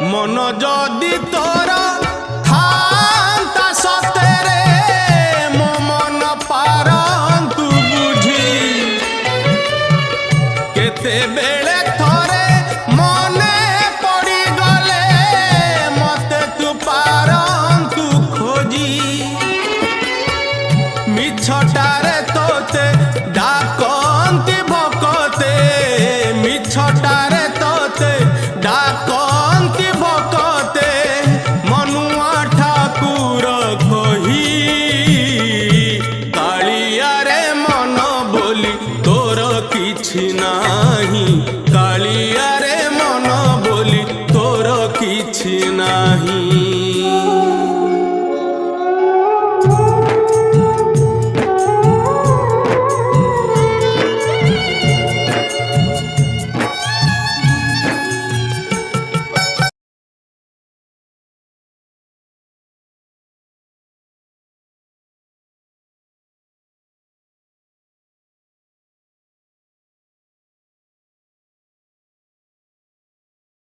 मन जदि तोर थांता सतेरे मो मन पारंतु बुझी केते बेले थोरे मने पड़ी गले मते तू पारंतु खोजी मिछटारे तोते डाकंती भकते मिछटारे तोते डाकंती भकते मनुआ ठाकुर कही कालिया रे मन बोली तोर किछि नाही कालिया रे मन बोली तोर किछि नाही।